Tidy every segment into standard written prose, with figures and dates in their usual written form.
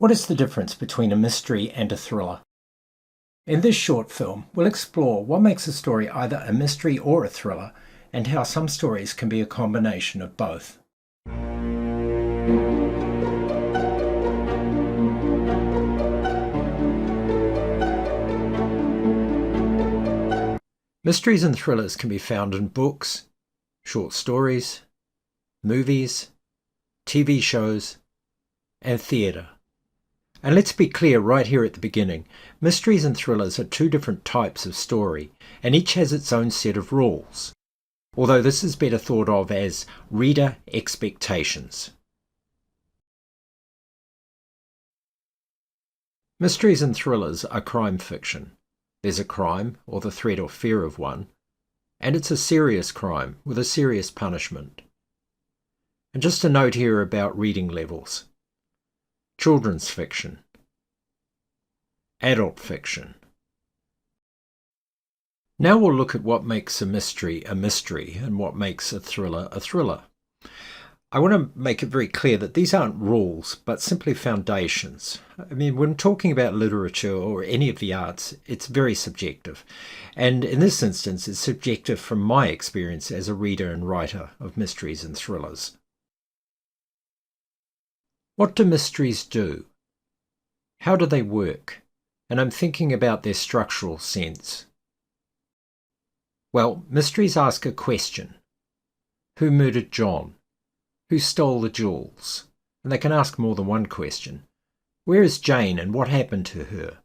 What is the difference between a mystery and a thriller? In this short film, we'll explore what makes a story either a mystery or a thriller, and how some stories can be a combination of both. Mysteries and thrillers can be found in books, short stories, movies, TV shows, and theatre. And let's be clear right here at the beginning, mysteries and thrillers are two different types of story, and each has its own set of rules, although this is better thought of as reader expectations. Mysteries and thrillers are crime fiction. There's a crime, or the threat or fear of one, and it's a serious crime with a serious punishment. And just a note here about reading levels. Children's fiction, adult fiction. Now we'll look at what makes a mystery and what makes a thriller a thriller. I want to make it very clear that these aren't rules, but simply foundations. I mean, when talking about literature or any of the arts, it's very subjective. And in this instance, it's subjective from my experience as a reader and writer of mysteries and thrillers. What do mysteries do? How do they work? And I'm thinking about their structural sense. Well, mysteries ask a question. Who murdered John? Who stole the jewels? And they can ask more than one question. Where is Jane and what happened to her?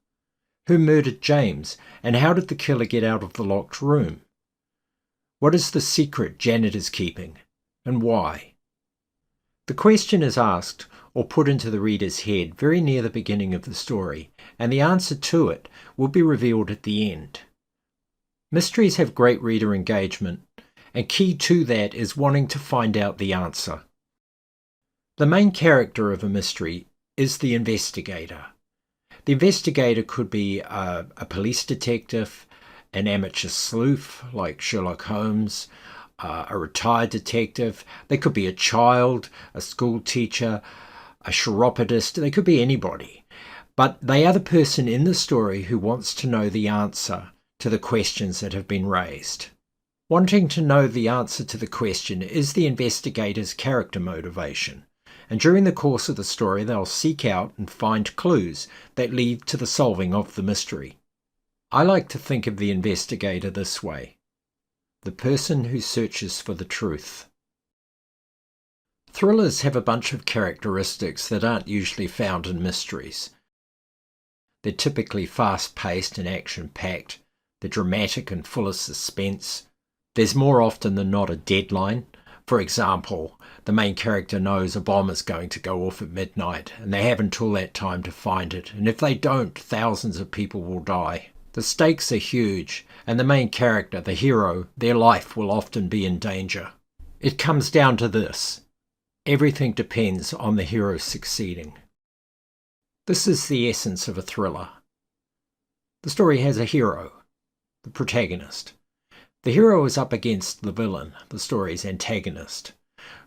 Who murdered James and how did the killer get out of the locked room? What is the secret Janet is keeping and why? The question is asked or put into the reader's head very near the beginning of the story, and the answer to it will be revealed at the end. Mysteries have great reader engagement, and key to that is wanting to find out the answer. The main character of a mystery is the investigator. The investigator could be a police detective, an amateur sleuth like Sherlock Holmes, a retired detective. They could be a child, a school teacher, a chiropodist. They could be anybody. But they are the person in the story who wants to know the answer to the questions that have been raised. Wanting to know the answer to the question is the investigator's character motivation. And during the course of the story, they'll seek out and find clues that lead to the solving of the mystery. I like to think of the investigator this way: the person who searches for the truth. Thrillers have a bunch of characteristics that aren't usually found in mysteries. They're typically fast-paced and action-packed. They're dramatic and full of suspense. There's more often than not a deadline. For example, the main character knows a bomb is going to go off at midnight, and they have until that time to find it, and if they don't, thousands of people will die. The stakes are huge, and the main character, the hero, their life will often be in danger. It comes down to this: everything depends on the hero succeeding. This is the essence of a thriller. The story has a hero, the protagonist. The hero is up against the villain, the story's antagonist.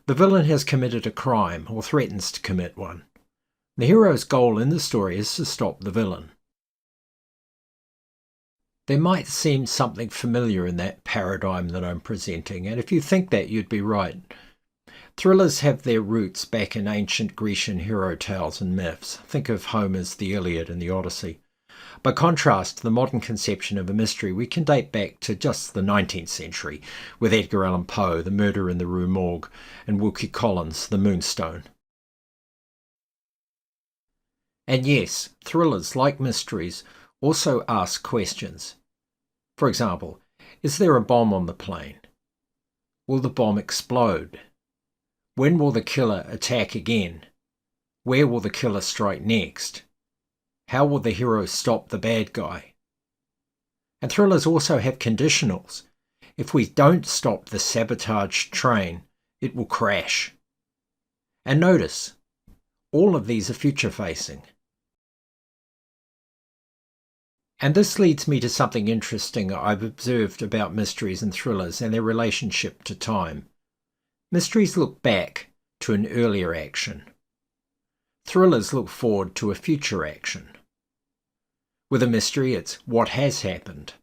The villain has committed a crime or threatens to commit one. The hero's goal in the story is to stop the villain. There might seem something familiar in that paradigm that I'm presenting, and if you think that, you'd be right. Thrillers have their roots back in ancient Grecian hero tales and myths. Think of Homer's The Iliad and the Odyssey. By contrast to the modern conception of a mystery, we can date back to just the 19th century, with Edgar Allan Poe, The Murder in the Rue Morgue, and Wilkie Collins, The Moonstone. And yes, thrillers, like mysteries, also ask questions. For example, is there a bomb on the plane? Will the bomb explode? When will the killer attack again? Where will the killer strike next? How will the hero stop the bad guy? And thrillers also have conditionals. If we don't stop the sabotaged train, it will crash. And notice, all of these are future-facing. And this leads me to something interesting I've observed about mysteries and thrillers and their relationship to time. Mysteries look back to an earlier action. Thrillers look forward to a future action. With a mystery, it's what has happened.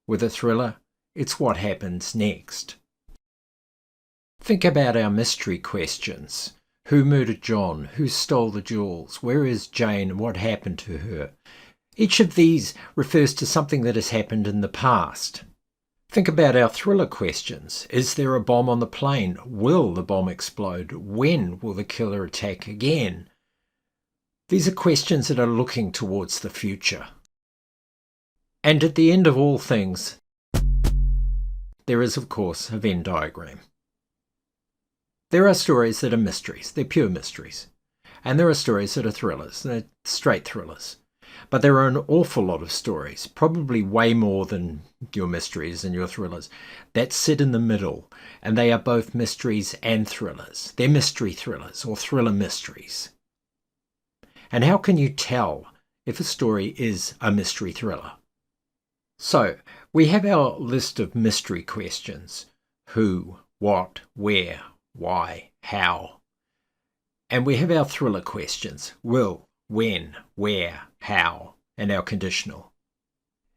With a thriller, it's what happens next. Think about our mystery questions. Who murdered John? Who stole the jewels? Where is Jane and what happened to her? Each of these refers to something that has happened in the past. Think about our thriller questions. Is there a bomb on the plane? Will the bomb explode? When will the killer attack again? These are questions that are looking towards the future. And at the end of all things, there is, of course, a Venn diagram. There are stories that are mysteries. They're pure mysteries. And there are stories that are thrillers. They're straight thrillers. But there are an awful lot of stories, probably way more than your mysteries and your thrillers, that sit in the middle, and they are both mysteries and thrillers. They're mystery thrillers or thriller mysteries. And how can you tell if a story is a mystery thriller? So, we have our list of mystery questions. Who, what, where, why, how. And we have our thriller questions. Will, when, where, how, and our conditional.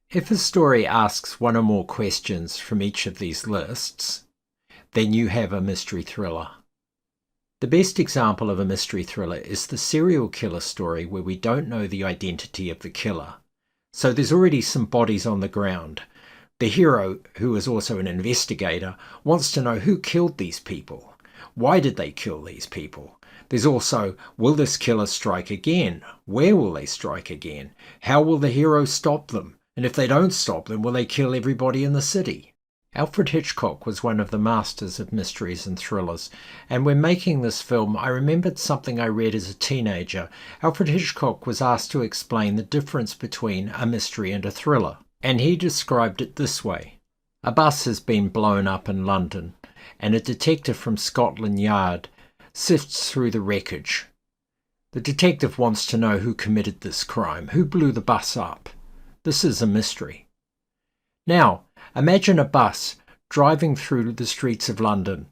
If a story asks one or more questions from each of these lists, then you have a mystery thriller. The best example of a mystery thriller is the serial killer story where we don't know the identity of the killer. So there's already some bodies on the ground. The hero, who is also an investigator, wants to know who killed these people. Why did they kill these people? There's also, will this killer strike again? Where will they strike again? How will the hero stop them? And if they don't stop them, will they kill everybody in the city? Alfred Hitchcock was one of the masters of mysteries and thrillers, and when making this film I remembered something I read as a teenager. Alfred Hitchcock was asked to explain the difference between a mystery and a thriller, and he described it this way. A bus has been blown up in London, and a detective from Scotland Yard sifts through the wreckage. The detective wants to know who committed this crime, who blew the bus up. This is a mystery. Now, imagine a bus driving through the streets of London,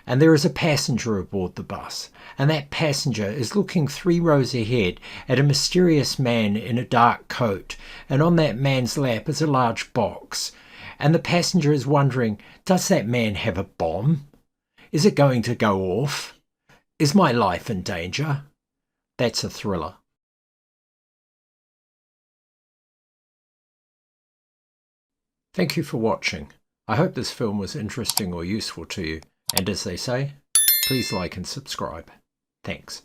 and there is a passenger aboard the bus, and that passenger is looking 3 rows ahead at a mysterious man in a dark coat, and on that man's lap is a large box, and the passenger is wondering, does that man have a bomb? Is it going to go off? Is my life in danger? That's a thriller. Thank you for watching. I hope this film was interesting or useful to you, and as they say, please like and subscribe. Thanks.